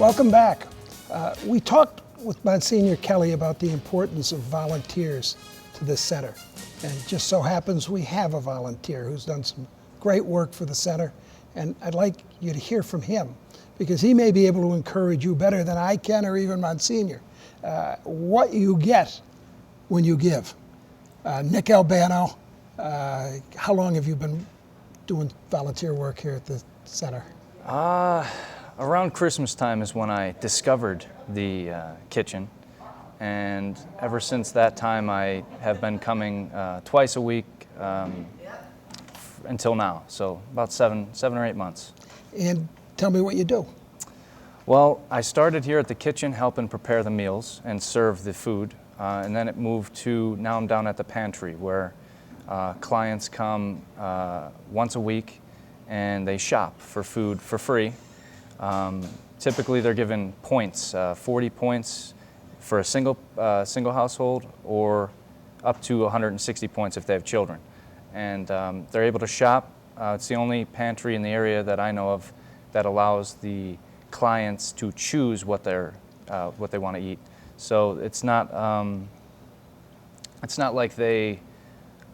Welcome back. We talked with Monsignor Kelly about the importance of volunteers to this center. And it just so happens we have a volunteer who's done some great work for the center. And I'd like you to hear from him, because he may be able to encourage you better than I can, or even Monsignor, what you get when you give. Nick Albano, how long have you been doing volunteer work here at the center? Around Christmas time is when I discovered the kitchen, and ever since that time I have been coming twice a week until now, so about seven or 8 months. And tell me what you do. Well, I started here at the kitchen helping prepare the meals and serve the food, and then it moved to, now I'm down at the pantry where clients come once a week and they shop for food for free. Typically they're given points, 40 points for a single household, or up to 160 points if they have children. And they're able to shop. It's the only pantry in the area that I know of that allows the clients to choose what they want to eat. So it's not like they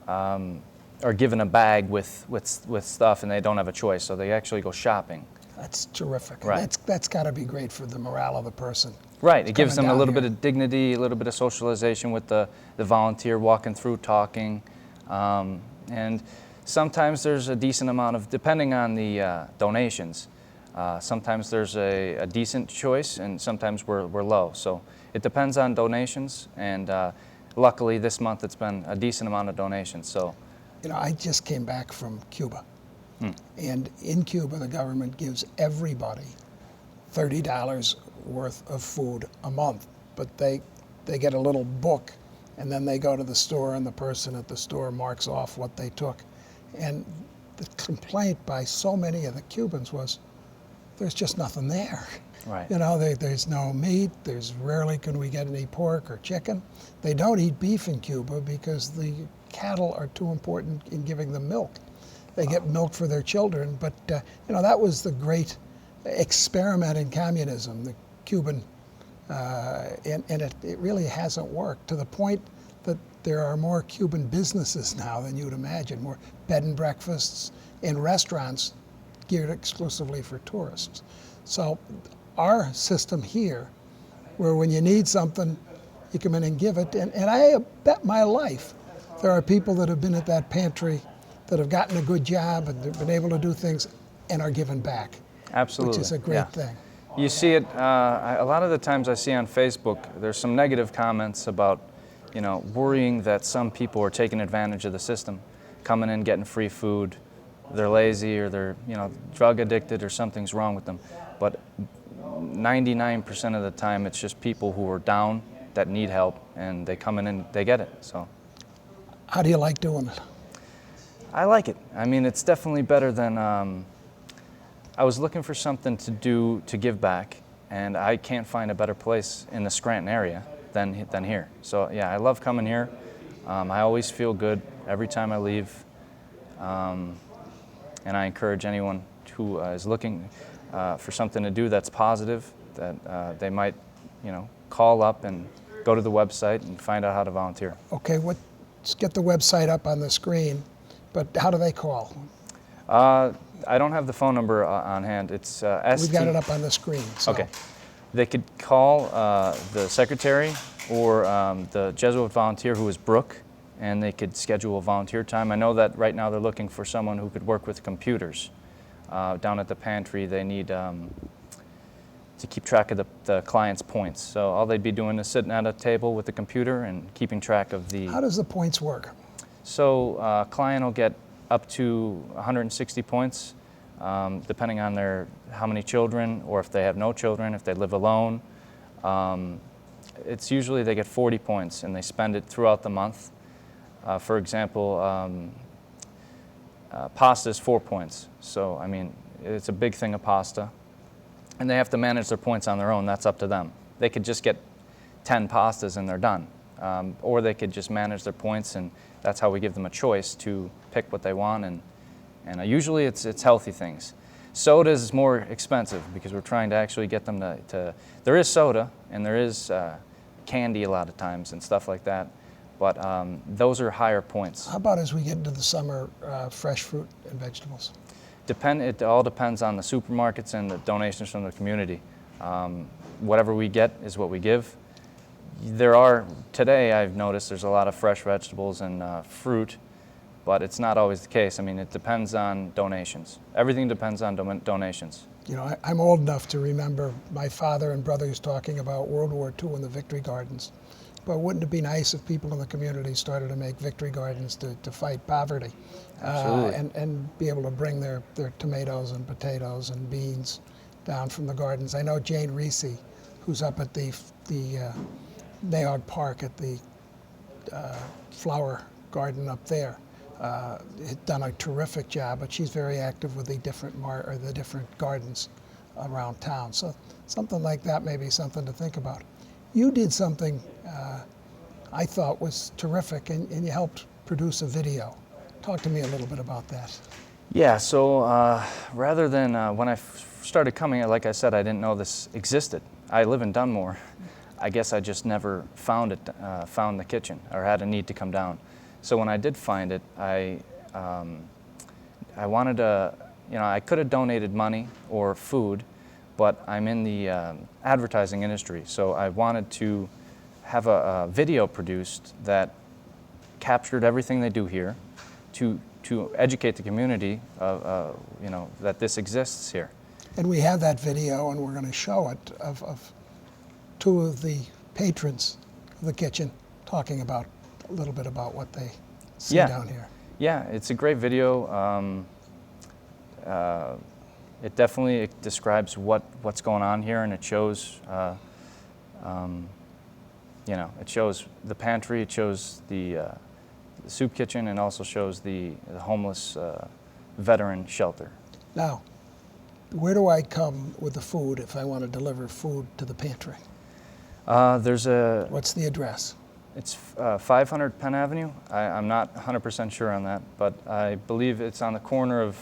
are given a bag with stuff and they don't have a choice. So they actually go shopping. That's terrific. Right. That's got to be great for the morale of the person. Right. It gives them a little here. bit of dignity, a little bit of socialization with the volunteer, walking through, talking. And sometimes there's a decent amount of, depending on the donations, sometimes there's a decent choice and sometimes we're low. So it depends on donations, and luckily this month it's been a decent amount of donations. So, you know, I just came back from Cuba. And in Cuba, the government gives everybody $30 worth of food a month. But they get a little book, and then they go to the store, and the person at the store marks off what they took. And the complaint by so many of the Cubans was, there's just nothing there. right. You know, there's no meat, there's rarely can we get any pork or chicken. They don't eat beef in Cuba because the cattle are too important in giving them milk. They get milk for their children, but you know, that was the great experiment in communism, the Cuban, and it really hasn't worked, to the point that there are more Cuban businesses now than you'd imagine, more bed and breakfasts and restaurants geared exclusively for tourists. So our system here, where when you need something, you come in and give it, and I bet my life there are people that have been at that pantry that have gotten a good job and they've been able to do things and are given back. Absolutely. Which is a great thing. You see it, a lot of the times I see on Facebook, there's some negative comments about, you know, worrying that some people are taking advantage of the system, coming in, getting free food, they're lazy or they're, you know, drug addicted or something's wrong with them. But 99% of the time it's just people who are down that need help, and they come in and they get it. So, how do you like doing it? I like it. I mean, it's definitely better than, I was looking for something to do to give back, and I can't find a better place in the Scranton area than here. So yeah, I love coming here. I always feel good every time I leave, and I encourage anyone who is looking for something to do that's positive, that they might, you know, call up and go to the website and find out how to volunteer. Okay, let's get the website up on the screen. But how do they call? I don't have the phone number on hand. It's We've got it up on the screen. So. Okay. They could call the secretary or the Jesuit volunteer, who is Brooke, and they could schedule a volunteer time. I know that right now they're looking for someone who could work with computers. Down at the pantry, they need to keep track of the client's points. So all they'd be doing is sitting at a table with the computer and keeping track of the... How does the points work? So a client will get up to 160 points, depending on how many children, or if they have no children, if they live alone. It's usually they get 40 points and they spend it throughout the month. For example, pasta is 4 points. So, I mean, it's a big thing of pasta. And they have to manage their points on their own. That's up to them. They could just get 10 pastas and they're done. Or they could just manage their points, and that's how we give them a choice to pick what they want. And usually it's healthy things. Soda is more expensive because we're trying to actually get them to there is soda and there is candy a lot of times and stuff like that, but those are higher points. How about as we get into the summer, fresh fruit and vegetables? It all depends on the supermarkets and the donations from the community. Whatever we get is what we give. Today I've noticed there's a lot of fresh vegetables and fruit, but it's not always the case. I mean, it depends on donations. Everything depends on donations. You know, I'm old enough to remember my father and brothers talking about World War II and the Victory Gardens. But wouldn't it be nice if people in the community started to make Victory Gardens to fight poverty? And be able to bring their tomatoes and potatoes and beans down from the gardens. I know Jane Reese, who's up at the Nayog Park at the flower garden up there, had done a terrific job, but she's very active with the different gardens around town. So something like that may be something to think about. You did something I thought was terrific, and you helped produce a video. Talk to me a little bit about that. Yeah, so rather than when I started coming, like I said, I didn't know this existed. I live in Dunmore. I guess I just never found the kitchen or had a need to come down. So when I did find it, I wanted to, I could have donated money or food, but I'm in the advertising industry, so I wanted to have a video produced that captured everything they do here to educate the community of, that this exists here. And we have that video, and we're going to show it, of two of the patrons of the kitchen talking about a little bit about what they see down here. Yeah, it's a great video. It definitely describes what's going on here, and it shows, it shows the pantry, it shows the soup kitchen, and also shows the homeless veteran shelter. Now, where do I come with the food if I want to deliver food to the pantry? What's the address? It's 500 Penn Avenue. I'm not 100% sure on that, but I believe it's on the corner of,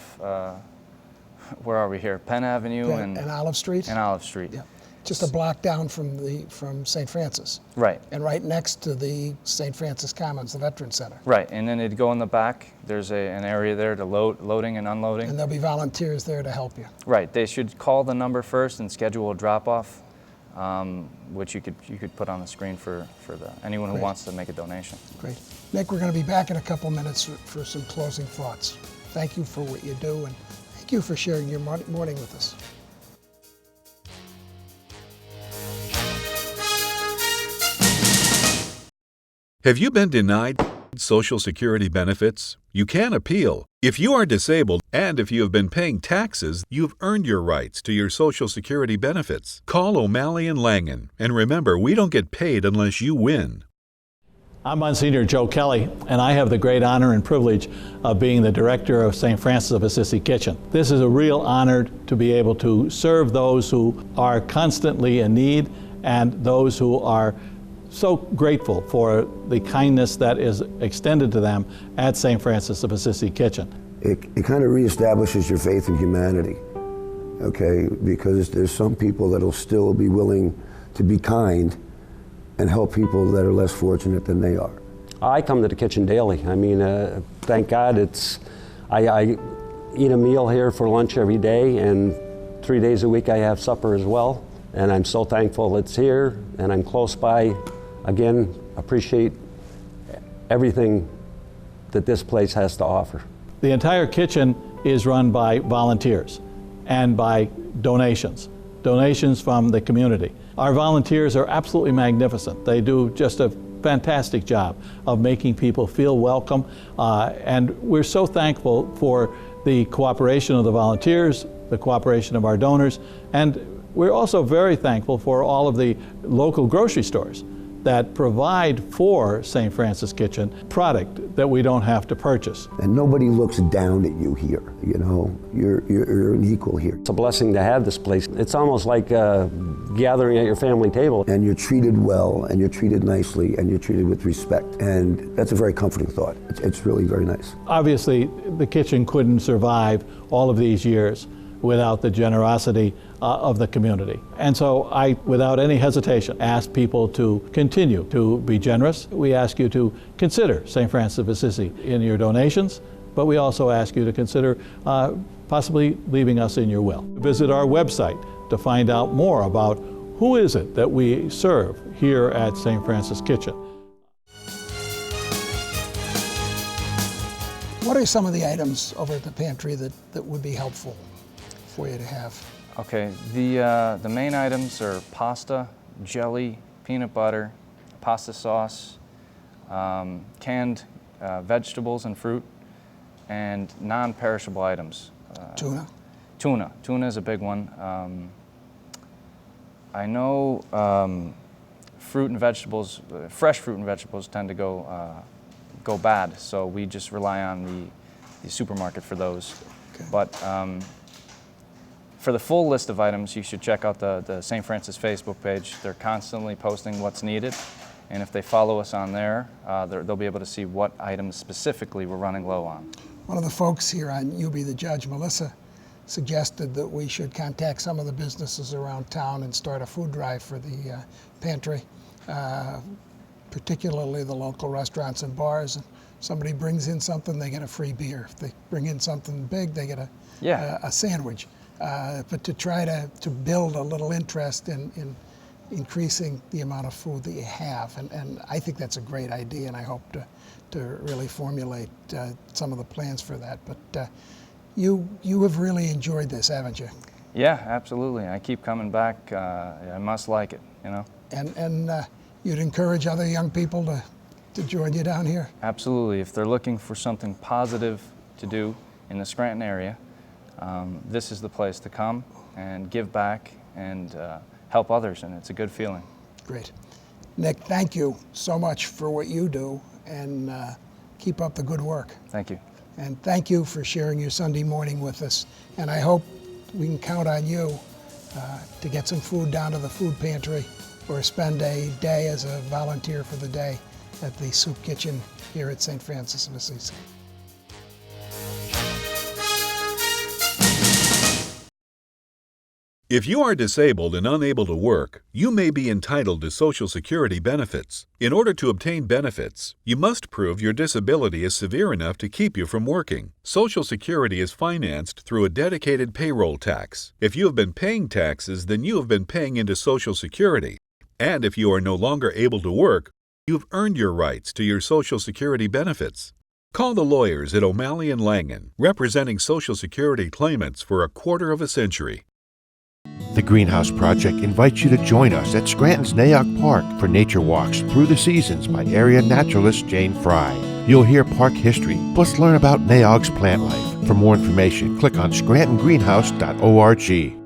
where are we here? Penn Avenue and Olive Street? And Olive Street. Yeah. Just a block down from St. Francis. Right. And right next to the St. Francis Commons, the Veterans Center. Right, and then it'd go in the back. There's an area there to loading and unloading. And there'll be volunteers there to help you. Right, they should call the number first and schedule a drop-off, which you could put on the screen for anyone who wants to make a donation. Great. Nick, we're going to be back in a couple minutes for some closing thoughts. Thank you for what you do, and thank you for sharing your morning with us. Have you been denied Social Security benefits? You can appeal. If you are disabled and if you have been paying taxes, you've earned your rights to your Social Security benefits. Call O'Malley and Langen. And remember, we don't get paid unless you win. I'm Monsignor Joe Kelly, and I have the great honor and privilege of being the director of St. Francis of Assisi Kitchen. This is a real honor to be able to serve those who are constantly in need and those who are so grateful for the kindness that is extended to them at St. Francis of Assisi Kitchen. It kind of reestablishes your faith in humanity, okay? Because there's some people that'll still be willing to be kind and help people that are less fortunate than they are. I come to the kitchen daily. I mean, thank God I eat a meal here for lunch every day, and 3 days a week I have supper as well. And I'm so thankful it's here, and I'm close by. Again, appreciate everything that this place has to offer. The entire kitchen is run by volunteers and by donations from the community. Our volunteers are absolutely magnificent. They do just a fantastic job of making people feel welcome, and we're so thankful for the cooperation of the volunteers, the cooperation of our donors, and we're also very thankful for all of the local grocery stores that provide for St. Francis Kitchen product that we don't have to purchase. And nobody looks down at you here, you know? You're an equal here. It's a blessing to have this place. It's almost like gathering at your family table. And you're treated well, and you're treated nicely, and you're treated with respect. And that's a very comforting thought. It's really very nice. Obviously, the kitchen couldn't survive all of these years without the generosity of the community. And so I, without any hesitation, ask people to continue to be generous. We ask you to consider St. Francis of Assisi in your donations, but we also ask you to consider possibly leaving us in your will. Visit our website to find out more about who is it that we serve here at St. Francis Kitchen. What are some of the items over at the pantry that would be helpful for you to have? Okay, the main items are pasta, jelly, peanut butter, pasta sauce, canned vegetables and fruit, and non-perishable items. Tuna? Tuna is a big one. I know fruit and vegetables, fresh fruit and vegetables tend to go bad, so we just rely on the supermarket for those. Okay. But for the full list of items, you should check out the St. Francis Facebook page. They're constantly posting what's needed, and if they follow us on there, they'll be able to see what items specifically we're running low on. One of the folks here on You Be the Judge, Melissa, suggested that we should contact some of the businesses around town and start a food drive for the pantry, particularly the local restaurants and bars. And somebody brings in something, they get a free beer. If they bring in something big, they get a sandwich. But to try to build a little interest in increasing the amount of food that you have. And I think that's a great idea, and I hope to really formulate some of the plans for that. But you have really enjoyed this, haven't you? Yeah, absolutely. I keep coming back. I must like it, you know. And you'd encourage other young people to join you down here? Absolutely. If they're looking for something positive to do in the Scranton area, this is the place to come and give back and help others, and it's a good feeling. Great. Nick, thank you so much for what you do, and keep up the good work. Thank you. And thank you for sharing your Sunday morning with us. And I hope we can count on you to get some food down to the food pantry or spend a day as a volunteer for the day at the soup kitchen here at St. Francis of Assisi. If you are disabled and unable to work, you may be entitled to Social Security benefits. In order to obtain benefits, you must prove your disability is severe enough to keep you from working. Social Security is financed through a dedicated payroll tax. If you have been paying taxes, then you have been paying into Social Security. And if you are no longer able to work, you've earned your rights to your Social Security benefits. Call the lawyers at O'Malley & Langen, representing Social Security claimants for a quarter of a century. The Greenhouse Project invites you to join us at Scranton's Nayock Park for nature walks through the seasons by area naturalist Jane Fry. You'll hear park history, plus learn about Nayock's plant life. For more information, click on scrantongreenhouse.org.